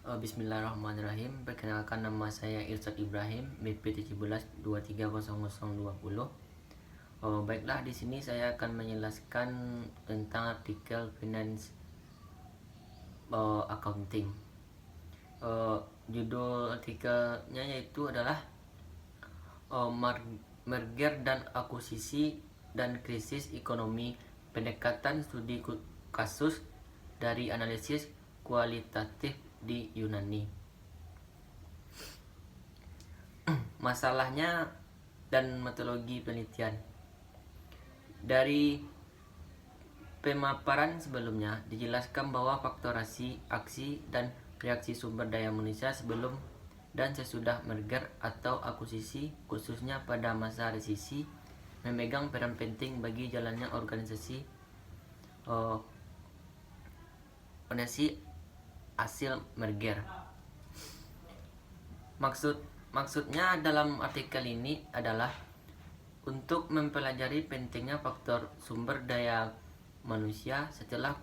Bismillahirrahmanirrahim. Perkenalkan, nama saya Irsyad Ibrahim, BP 17230020. Baiklah, di sini saya akan menjelaskan tentang artikel Finance Accounting. Judul artikelnya yaitu adalah Merger dan Akuisisi dan Krisis Ekonomi, Pendekatan Studi Kasus dari Analisis Kualitatif di Yunani. Masalahnya dan metodologi penelitian. Dari pemaparan sebelumnya dijelaskan bahwa faktorasi, aksi, dan reaksi sumber daya manusia sebelum dan sesudah merger atau akuisisi, khususnya pada masa resesi, memegang peran penting bagi jalannya organisasi hasil merger. Maksudnya dalam artikel ini adalah untuk mempelajari pentingnya faktor sumber daya manusia setelah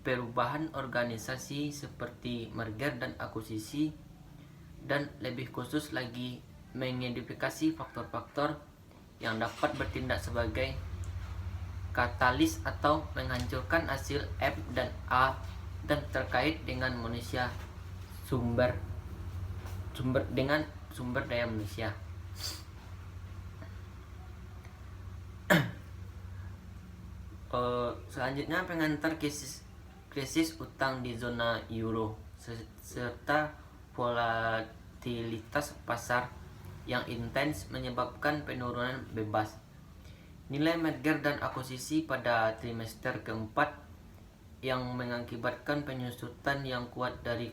perubahan organisasi seperti merger dan akuisisi, dan lebih khusus lagi mengidentifikasi faktor-faktor yang dapat bertindak sebagai katalis atau menghancurkan hasil F dan A dan terkait dengan manusia sumber daya manusia. Selanjutnya pengantar krisis utang di zona euro serta volatilitas pasar yang intens menyebabkan penurunan bebas nilai merger dan akuisisi pada trimester keempat, yang mengakibatkan penyusutan yang kuat dari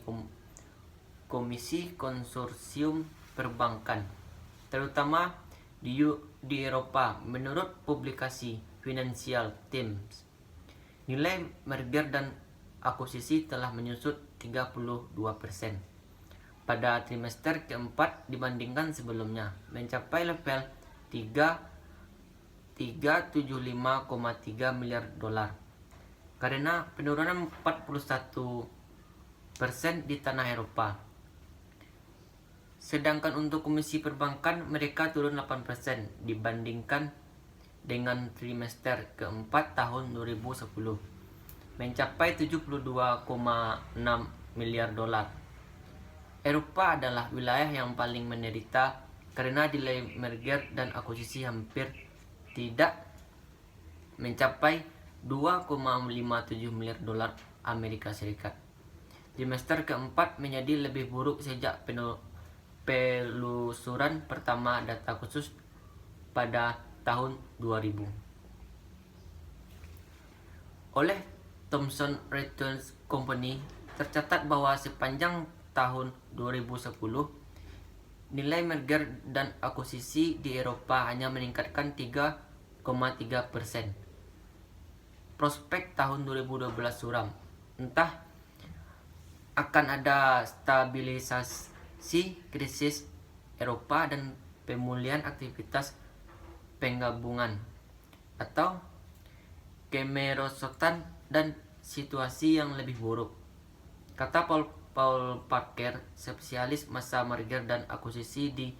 Komisi Konsorsium Perbankan, terutama di Eropa. Menurut publikasi Financial Times, nilai merger dan akuisisi telah menyusut 32% pada trimester keempat dibandingkan sebelumnya, mencapai level 375,3 miliar dolar, karena penurunan 41% di tanah Eropa. Sedangkan untuk Komisi Perbankan, mereka turun 8% dibandingkan dengan trimester keempat tahun 2010, mencapai 72,6 miliar dolar. Eropa adalah wilayah yang paling menderita karena nilai merger dan akuisisi hampir tidak mencapai 2,57 miliar dolar Amerika Serikat. Trimester keempat menjadi lebih buruk sejak penelusuran pertama data khusus pada tahun 2000 oleh Thomson Reuters Company. Tercatat bahwa sepanjang tahun 2010 nilai merger dan akuisisi di Eropa hanya meningkatkan 3,3%. Prospek tahun 2012 suram. Entah akan ada stabilisasi krisis Eropa dan pemulihan aktivitas penggabungan, atau kemerosotan dan situasi yang lebih buruk, kata Paul Parker, spesialis masa merger dan akuisisi di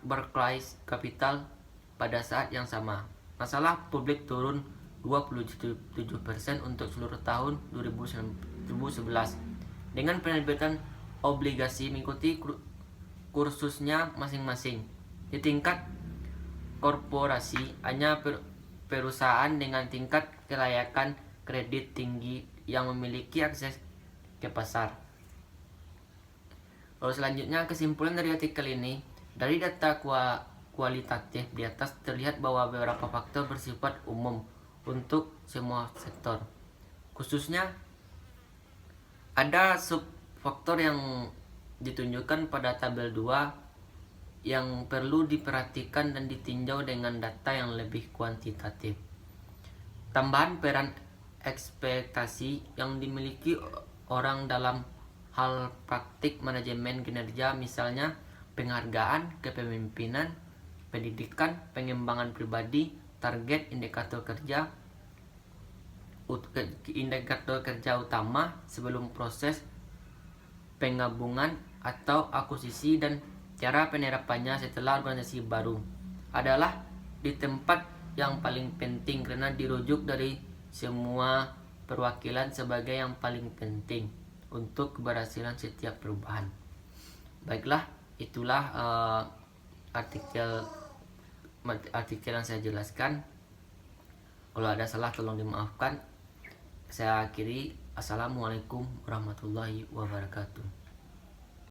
Barclays Capital. Pada saat yang sama, masalah publik turun 27% untuk seluruh tahun 2011 dengan penerbitan obligasi mengikuti kursusnya masing-masing. Di tingkat korporasi, hanya perusahaan dengan tingkat kelayakan kredit tinggi yang memiliki akses ke pasar. Lalu selanjutnya, kesimpulan dari artikel ini. Dari data kualitatif di atas terlihat bahwa beberapa faktor bersifat umum untuk semua sektor. Khususnya ada subfaktor yang ditunjukkan pada tabel 2 yang perlu diperhatikan dan ditinjau dengan data yang lebih kuantitatif. Tambahan peran ekspektasi yang dimiliki orang dalam hal praktik manajemen kinerja, misalnya penghargaan, kepemimpinan, pendidikan, pengembangan pribadi, target, indikator kerja utama sebelum proses penggabungan atau akuisisi, dan cara penerapannya setelah organisasi baru adalah di tempat yang paling penting karena dirujuk dari semua perwakilan sebagai yang paling penting untuk keberhasilan setiap perubahan. Baiklah, itulah artikel yang saya jelaskan. Kalau ada salah tolong dimaafkan. Saya akhiri. Assalamualaikum warahmatullahi wabarakatuh.